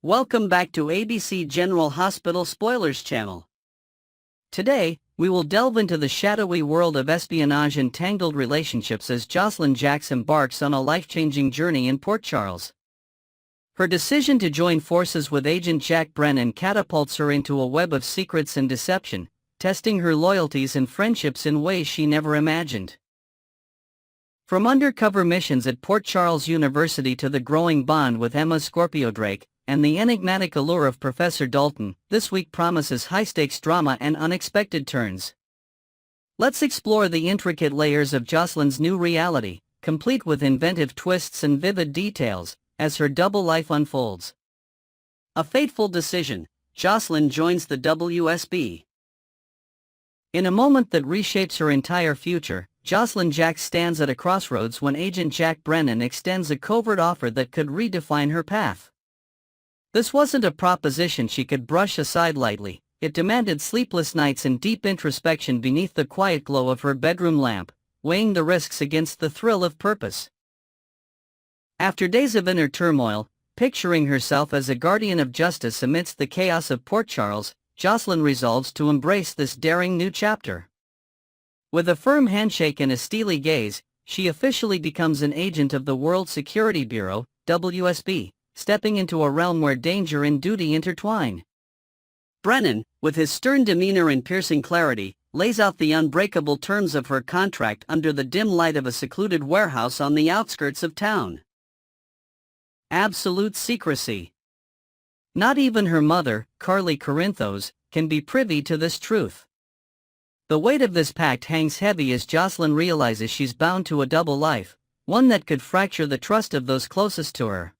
Welcome back to ABC General Hospital Spoilers channel. Today, we will delve into the shadowy world of espionage and tangled relationships as Jocelyn Jacks embarks on a life-changing journey in Port Charles. Her decision to join forces with Agent Jack Brennan catapults her into a web of secrets and deception, testing her loyalties and friendships in ways she never imagined. From undercover missions at Port Charles University to the growing bond with Emma Scorpio Drake, and the enigmatic allure of Professor Dalton, this week promises high-stakes drama and unexpected turns. Let's explore the intricate layers of Jocelyn's new reality, complete with inventive twists and vivid details, as her double life unfolds. A fateful decision, Jocelyn joins the WSB. In a moment that reshapes her entire future, Jocelyn Jacks stands at a crossroads when Agent Jack Brennan extends a covert offer that could redefine her path. This wasn't a proposition she could brush aside lightly. It demanded sleepless nights and deep introspection beneath the quiet glow of her bedroom lamp, weighing the risks against the thrill of purpose. After days of inner turmoil, picturing herself as a guardian of justice amidst the chaos of Port Charles, Jocelyn resolves to embrace this daring new chapter. With a firm handshake and a steely gaze, she officially becomes an agent of the World Security Bureau, WSB, stepping into a realm where danger and duty intertwine. Brennan, with his stern demeanor and piercing clarity, lays out the unbreakable terms of her contract under the dim light of a secluded warehouse on the outskirts of town. Absolute secrecy. Not even her mother, Carly Corinthos, can be privy to this truth. The weight of this pact hangs heavy as Jocelyn realizes she's bound to a double life, one that could fracture the trust of those closest to her.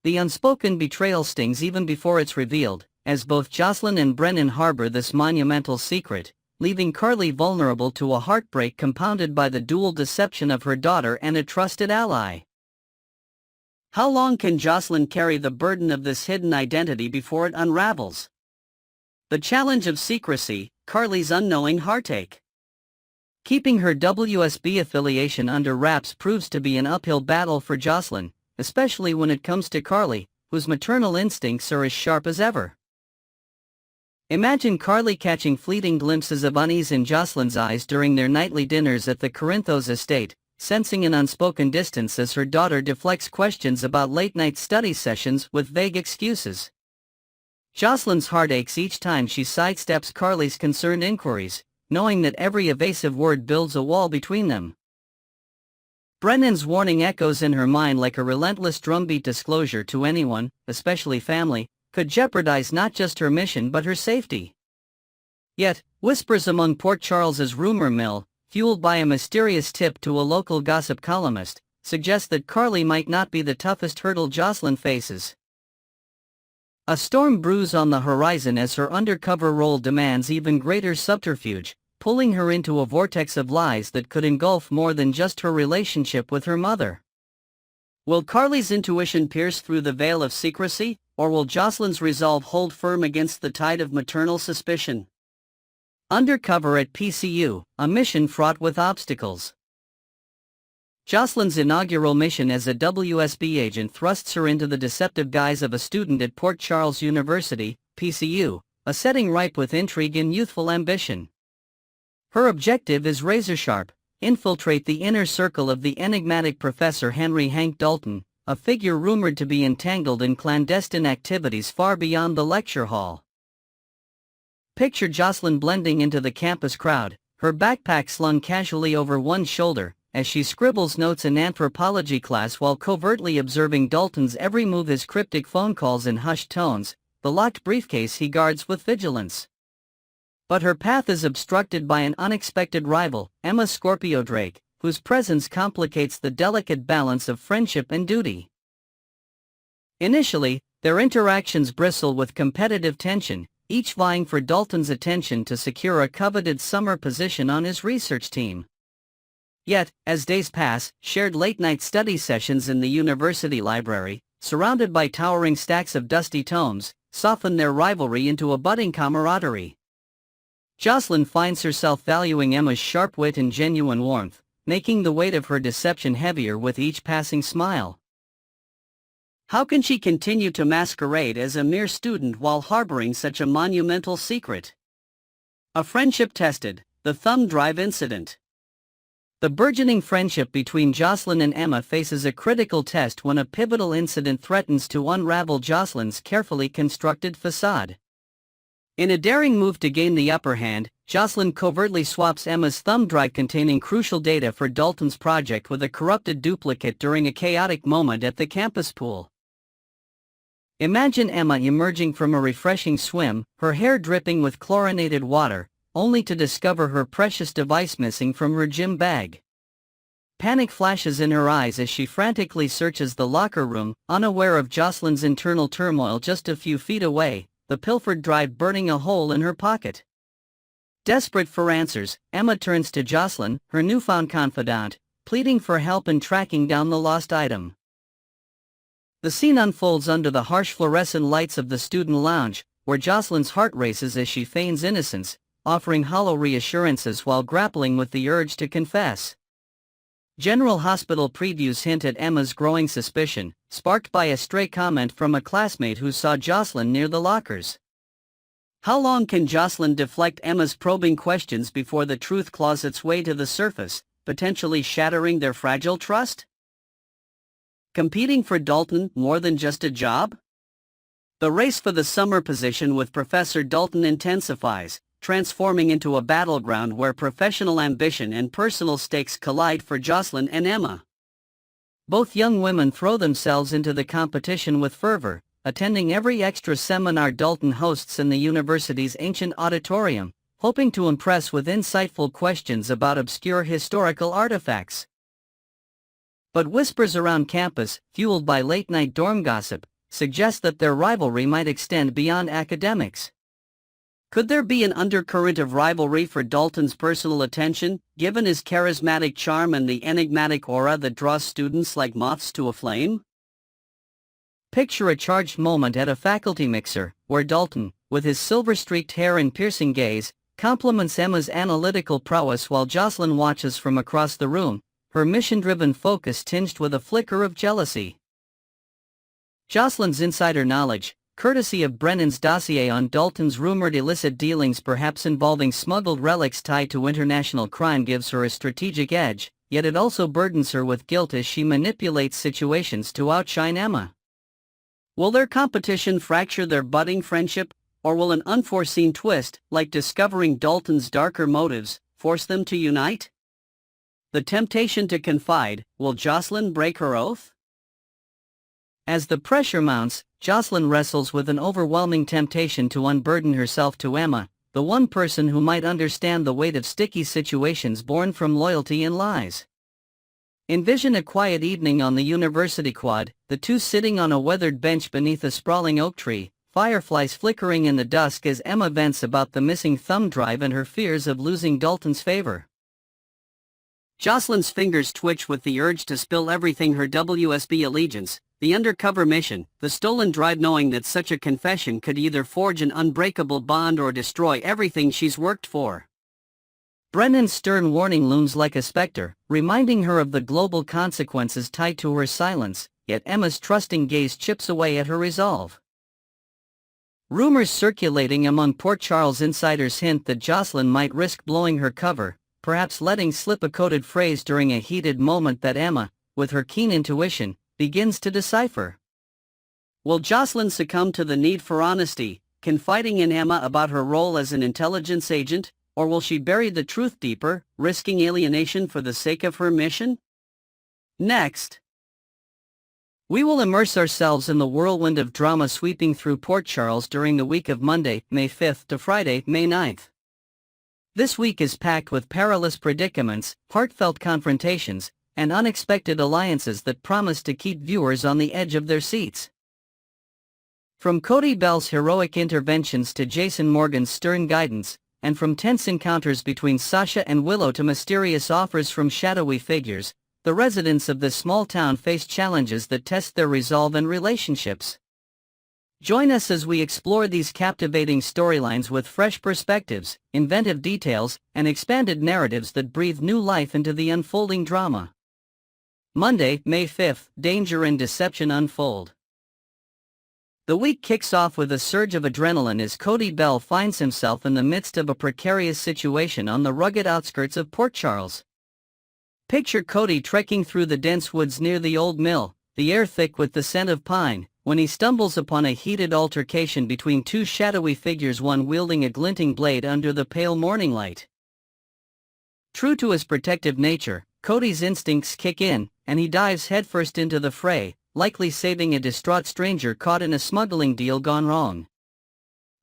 The unspoken betrayal stings even before it's revealed, as both Jocelyn and Brennan harbor this monumental secret, leaving Carly vulnerable to a heartbreak compounded by the dual deception of her daughter and a trusted ally. How long can Jocelyn carry the burden of this hidden identity before it unravels? The challenge of secrecy, Carly's unknowing heartache. Keeping her WSB affiliation under wraps proves to be an uphill battle for Jocelyn, especially when it comes to Carly, whose maternal instincts are as sharp as ever. Imagine Carly catching fleeting glimpses of unease in Jocelyn's eyes during their nightly dinners at the Corinthos estate, sensing an unspoken distance as her daughter deflects questions about late-night study sessions with vague excuses. Jocelyn's heart aches each time she sidesteps Carly's concerned inquiries, knowing that every evasive word builds a wall between them. Brennan's warning echoes in her mind like a relentless drumbeat. Disclosure to anyone, especially family, could jeopardize not just her mission but her safety. Yet, whispers among Port Charles's rumor mill, fueled by a mysterious tip to a local gossip columnist, suggest that Carly might not be the toughest hurdle Jocelyn faces. A storm brews on the horizon as her undercover role demands even greater subterfuge, pulling her into a vortex of lies that could engulf more than just her relationship with her mother. Will Carly's intuition pierce through the veil of secrecy, or will Jocelyn's resolve hold firm against the tide of maternal suspicion? Undercover at PCU, a mission fraught with obstacles. Jocelyn's inaugural mission as a WSB agent thrusts her into the deceptive guise of a student at Port Charles University, PCU, a setting ripe with intrigue and youthful ambition. Her objective is razor-sharp: infiltrate the inner circle of the enigmatic Professor Henry Hank Dalton, a figure rumored to be entangled in clandestine activities far beyond the lecture hall. Picture Jocelyn blending into the campus crowd, her backpack slung casually over one shoulder, as she scribbles notes in anthropology class while covertly observing Dalton's every move, his cryptic phone calls in hushed tones, the locked briefcase he guards with vigilance. But her path is obstructed by an unexpected rival, Emma Scorpio Drake, whose presence complicates the delicate balance of friendship and duty. Initially, their interactions bristle with competitive tension, each vying for Dalton's attention to secure a coveted summer position on his research team. Yet, as days pass, shared late-night study sessions in the university library, surrounded by towering stacks of dusty tomes, soften their rivalry into a budding camaraderie. Jocelyn finds herself valuing Emma's sharp wit and genuine warmth, making the weight of her deception heavier with each passing smile. How can she continue to masquerade as a mere student while harboring such a monumental secret? A friendship tested, the thumb drive incident. The burgeoning friendship between Jocelyn and Emma faces a critical test when a pivotal incident threatens to unravel Jocelyn's carefully constructed facade. In a daring move to gain the upper hand, Jocelyn covertly swaps Emma's thumb drive containing crucial data for Dalton's project with a corrupted duplicate during a chaotic moment at the campus pool. Imagine Emma emerging from a refreshing swim, her hair dripping with chlorinated water, only to discover her precious device missing from her gym bag. Panic flashes in her eyes as she frantically searches the locker room, unaware of Jocelyn's internal turmoil just a few feet away, the pilfered drive burning a hole in her pocket. Desperate for answers, Emma turns to Jocelyn, her newfound confidant, pleading for help in tracking down the lost item. The scene unfolds under the harsh fluorescent lights of the student lounge, where Jocelyn's heart races as she feigns innocence, offering hollow reassurances while grappling with the urge to confess. General Hospital previews hint at Emma's growing suspicion, sparked by a stray comment from a classmate who saw Jocelyn near the lockers. How long can Jocelyn deflect Emma's probing questions before the truth claws its way to the surface, potentially shattering their fragile trust? Competing for Dalton more than just a job? The race for the summer position with Professor Dalton intensifies, transforming into a battleground where professional ambition and personal stakes collide for Jocelyn and Emma. Both young women throw themselves into the competition with fervor, attending every extra seminar Dalton hosts in the university's ancient auditorium, hoping to impress with insightful questions about obscure historical artifacts. But whispers around campus, fueled by late-night dorm gossip, suggest that their rivalry might extend beyond academics. Could there be an undercurrent of rivalry for Dalton's personal attention, given his charismatic charm and the enigmatic aura that draws students like moths to a flame? Picture a charged moment at a faculty mixer, where Dalton, with his silver-streaked hair and piercing gaze, compliments Emma's analytical prowess while Jocelyn watches from across the room, her mission-driven focus tinged with a flicker of jealousy. Jocelyn's insider knowledge, courtesy of Brennan's dossier on Dalton's rumored illicit dealings perhaps involving smuggled relics tied to international crime, gives her a strategic edge, yet it also burdens her with guilt as she manipulates situations to outshine Emma. Will their competition fracture their budding friendship, or will an unforeseen twist, like discovering Dalton's darker motives, force them to unite? The temptation to confide, will Jocelyn break her oath? As the pressure mounts, Jocelyn wrestles with an overwhelming temptation to unburden herself to Emma, the one person who might understand the weight of sticky situations born from loyalty and lies. Envision a quiet evening on the university quad, the two sitting on a weathered bench beneath a sprawling oak tree, fireflies flickering in the dusk as Emma vents about the missing thumb drive and her fears of losing Dalton's favor. Jocelyn's fingers twitch with the urge to spill everything: her WSB allegiance, the undercover mission, the stolen drive, knowing that such a confession could either forge an unbreakable bond or destroy everything she's worked for. Brennan's stern warning looms like a specter, reminding her of the global consequences tied to her silence, yet Emma's trusting gaze chips away at her resolve. Rumors circulating among Port Charles insiders hint that Jocelyn might risk blowing her cover, perhaps letting slip a coded phrase during a heated moment that Emma, with her keen intuition, begins to decipher. Will Jocelyn succumb to the need for honesty, confiding in Emma about her role as an intelligence agent, or will she bury the truth deeper, risking alienation for the sake of her mission? Next, we will immerse ourselves in the whirlwind of drama sweeping through Port Charles during the week of Monday, May 5th to Friday, May 9th. This week is packed with perilous predicaments, heartfelt confrontations, and unexpected alliances that promise to keep viewers on the edge of their seats. From Cody Bell's heroic interventions to Jason Morgan's stern guidance, and from tense encounters between Sasha and Willow to mysterious offers from shadowy figures, the residents of this small town face challenges that test their resolve and relationships. Join us as we explore these captivating storylines with fresh perspectives, inventive details, and expanded narratives that breathe new life into the unfolding drama. Monday, May 5th, Danger and Deception unfold. The week kicks off with a surge of adrenaline as Cody Bell finds himself in the midst of a precarious situation on the rugged outskirts of Port Charles. Picture Cody trekking through the dense woods near the old mill, the air thick with the scent of pine, when he stumbles upon a heated altercation between two shadowy figures, one wielding a glinting blade under the pale morning light. True to his protective nature, Cody's instincts kick in, and he dives headfirst into the fray, likely saving a distraught stranger caught in a smuggling deal gone wrong.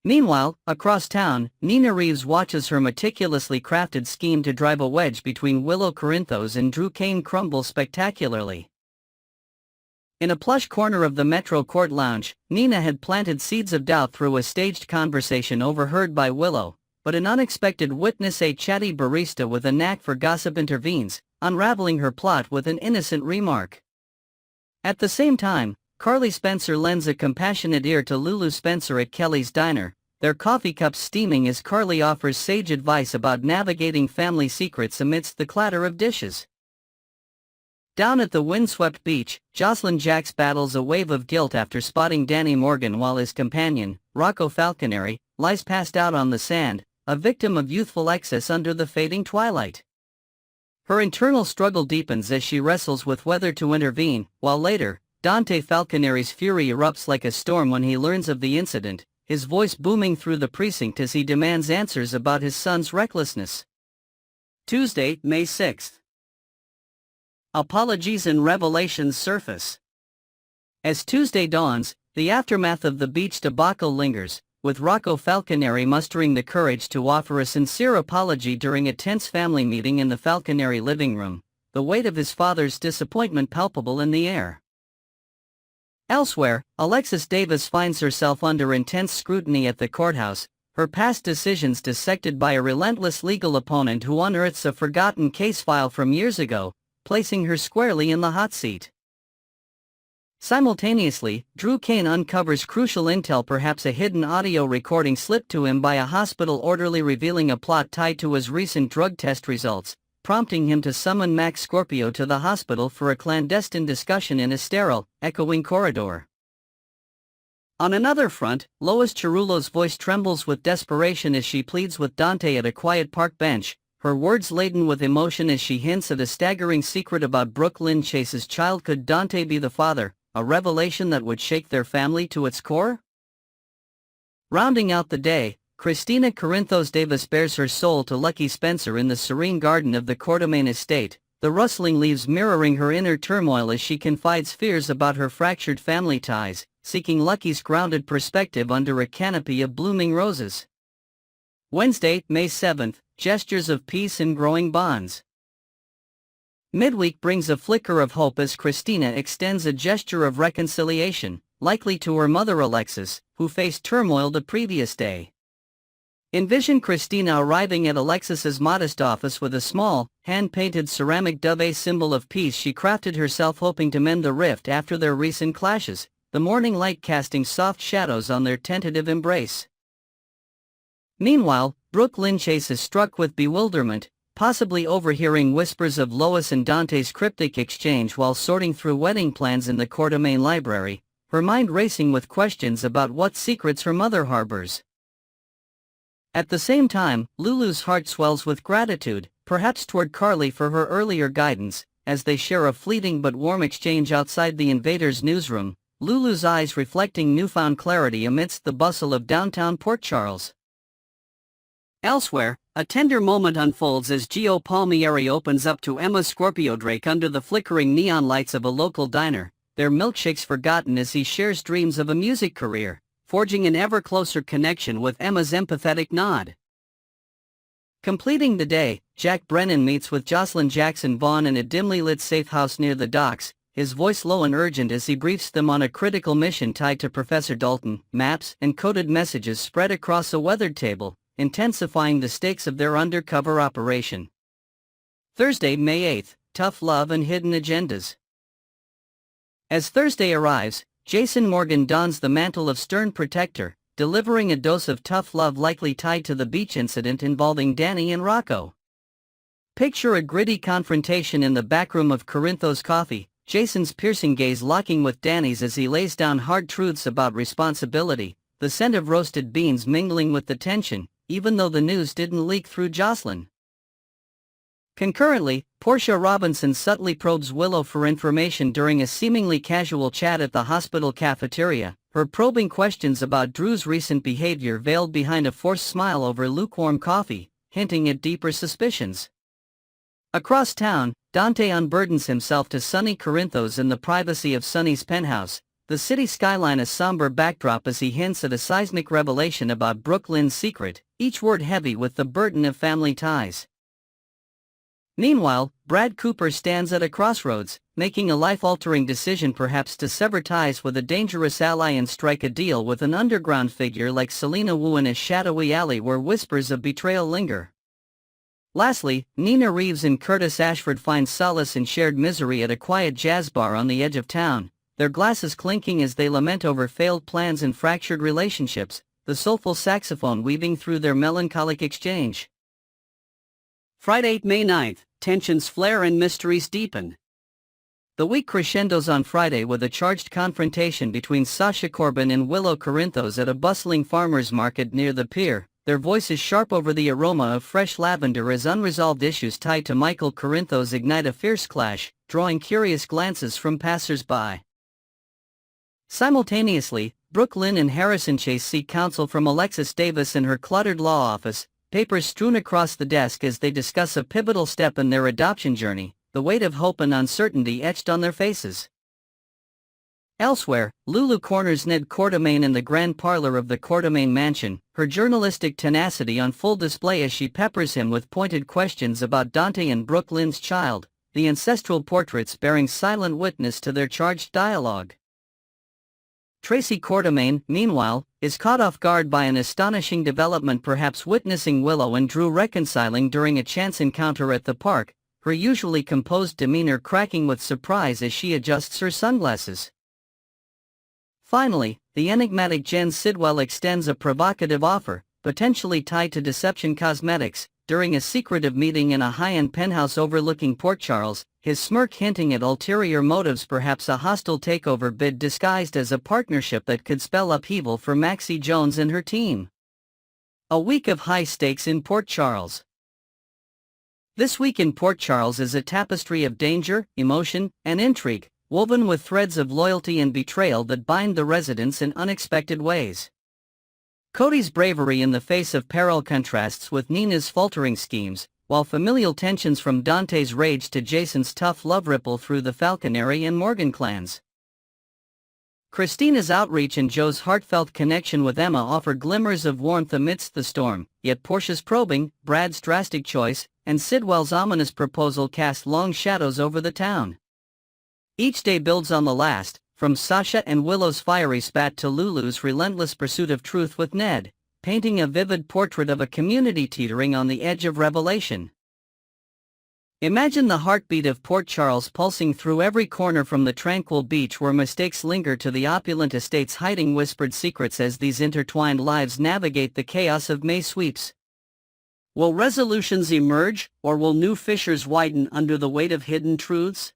Meanwhile, across town, Nina Reeves watches her meticulously crafted scheme to drive a wedge between Willow Corinthos and Drew Cain crumble spectacularly. In a plush corner of the Metro Court lounge, Nina had planted seeds of doubt through a staged conversation overheard by Willow, but an unexpected witness, a chatty barista with a knack for gossip, intervenes, unraveling her plot with an innocent remark. At the same time, Carly Spencer lends a compassionate ear to Lulu Spencer at Kelly's Diner, their coffee cups steaming as Carly offers sage advice about navigating family secrets amidst the clatter of dishes. Down at the windswept beach, Jocelyn Jacks battles a wave of guilt after spotting Danny Morgan while his companion, Rocco Falconeri, lies passed out on the sand, a victim of youthful excess under the fading twilight. Her internal struggle deepens as she wrestles with whether to intervene, while later, Dante Falconeri's fury erupts like a storm when he learns of the incident, his voice booming through the precinct as he demands answers about his son's recklessness. Tuesday, May 6th. Apologies and revelations surface. As Tuesday dawns, the aftermath of the beach debacle lingers, with Rocco Falconeri mustering the courage to offer a sincere apology during a tense family meeting in the Falconeri living room, the weight of his father's disappointment palpable in the air. Elsewhere, Alexis Davis finds herself under intense scrutiny at the courthouse, her past decisions dissected by a relentless legal opponent who unearths a forgotten case file from years ago, placing her squarely in the hot seat. Simultaneously, Drew Cain uncovers crucial intel, perhaps a hidden audio recording slipped to him by a hospital orderly revealing a plot tied to his recent drug test results, prompting him to summon Max Scorpio to the hospital for a clandestine discussion in a sterile, echoing corridor. On another front, Lois Chirulo's voice trembles with desperation as she pleads with Dante at a quiet park bench, her words laden with emotion as she hints at a staggering secret about Brooke Lynn Chase's child. Could Dante be the father, a revelation that would shake their family to its core? Rounding out the day, Christina Corinthos Davis bears her soul to Lucky Spencer in the serene garden of the Courtemain estate, the rustling leaves mirroring her inner turmoil as she confides fears about her fractured family ties, seeking Lucky's grounded perspective under a canopy of blooming roses. Wednesday, May 7th, gestures of peace and growing bonds. Midweek brings a flicker of hope as Christina extends a gesture of reconciliation, likely to her mother Alexis, who faced turmoil the previous day. Envision Christina arriving at Alexis's modest office with a small, hand-painted ceramic dove, a symbol of peace she crafted herself, hoping to mend the rift after their recent clashes, the morning light casting soft shadows on their tentative embrace. Meanwhile, Brooke Lynn Chase is struck with bewilderment, possibly overhearing whispers of Lois and Dante's cryptic exchange while sorting through wedding plans in the Courtemain library, her mind racing with questions about what secrets her mother harbors. At the same time, Lulu's heart swells with gratitude, perhaps toward Carly for her earlier guidance, as they share a fleeting but warm exchange outside the Invaders newsroom, Lulu's eyes reflecting newfound clarity amidst the bustle of downtown Port Charles. Elsewhere, a tender moment unfolds as Gio Palmieri opens up to Emma Scorpio Drake under the flickering neon lights of a local diner, their milkshakes forgotten as he shares dreams of a music career, forging an ever closer connection with Emma's empathetic nod. Completing the day, Jack Brennan meets with Jocelyn Jackson Vaughn in a dimly lit safe house near the docks, his voice low and urgent as he briefs them on a critical mission tied to Professor Dalton. Maps and coded messages spread across a weathered table, intensifying the stakes of their undercover operation. Thursday, May 8th, tough love and hidden agendas. As Thursday arrives, Jason Morgan dons the mantle of stern protector, delivering a dose of tough love likely tied to the beach incident involving Danny and Rocco. Picture a gritty confrontation in the backroom of Corinthos Coffee, Jason's piercing gaze locking with Danny's as he lays down hard truths about responsibility, the scent of roasted beans mingling with the tension, even though the news didn't leak through Jocelyn. Concurrently, Portia Robinson subtly probes Willow for information during a seemingly casual chat at the hospital cafeteria, her probing questions about Drew's recent behavior veiled behind a forced smile over lukewarm coffee, hinting at deeper suspicions. Across town, Dante unburdens himself to Sonny Corinthos in the privacy of Sonny's penthouse, the city skyline a somber backdrop as he hints at a seismic revelation about Brooklyn's secret, each word heavy with the burden of family ties. Meanwhile, Brad Cooper stands at a crossroads, making a life-altering decision perhaps to sever ties with a dangerous ally and strike a deal with an underground figure like Selena Wu in a shadowy alley where whispers of betrayal linger. Lastly, Nina Reeves and Curtis Ashford find solace in shared misery at a quiet jazz bar on the edge of town, their glasses clinking as they lament over failed plans and fractured relationships, the soulful saxophone weaving through their melancholic exchange. Friday, May 9th, tensions flare and mysteries deepen. The week crescendos on Friday with a charged confrontation between Sasha Corbin and Willow Corinthos at a bustling farmers market near the pier, their voices sharp over the aroma of fresh lavender as unresolved issues tied to Michael Corinthos ignite a fierce clash, drawing curious glances from passers-by. Simultaneously, Brooke Lynn and Harrison Chase seek counsel from Alexis Davis in her cluttered law office, papers strewn across the desk as they discuss a pivotal step in their adoption journey, the weight of hope and uncertainty etched on their faces. Elsewhere, Lulu corners Ned Quartermaine in the grand parlor of the Quartermaine mansion, her journalistic tenacity on full display as she peppers him with pointed questions about Dante and Brooke Lynn's child, the ancestral portraits bearing silent witness to their charged dialogue. Tracy Quartermaine, meanwhile, is caught off guard by an astonishing development, perhaps witnessing Willow and Drew reconciling during a chance encounter at the park, her usually composed demeanor cracking with surprise as she adjusts her sunglasses. Finally, the enigmatic Jen Sidwell extends a provocative offer, potentially tied to Deception Cosmetics, during a secretive meeting in a high-end penthouse overlooking Port Charles, his smirk hinting at ulterior motives, perhaps a hostile takeover bid disguised as a partnership that could spell upheaval for Maxie Jones and her team. A week of high stakes in Port Charles. This week in Port Charles is a tapestry of danger, emotion, and intrigue, woven with threads of loyalty and betrayal that bind the residents in unexpected ways. Cody's bravery in the face of peril contrasts with Nina's faltering schemes, while familial tensions from Dante's rage to Jason's tough love ripple through the Falconeri and Morgan clans. Christina's outreach and Joe's heartfelt connection with Emma offer glimmers of warmth amidst the storm, yet Portia's probing, Brad's drastic choice, and Sidwell's ominous proposal cast long shadows over the town. Each day builds on the last, from Sasha and Willow's fiery spat to Lulu's relentless pursuit of truth with Ned, painting a vivid portrait of a community teetering on the edge of revelation. Imagine the heartbeat of Port Charles pulsing through every corner, from the tranquil beach where mistakes linger to the opulent estates hiding whispered secrets as these intertwined lives navigate the chaos of May sweeps. Will resolutions emerge, or will new fissures widen under the weight of hidden truths?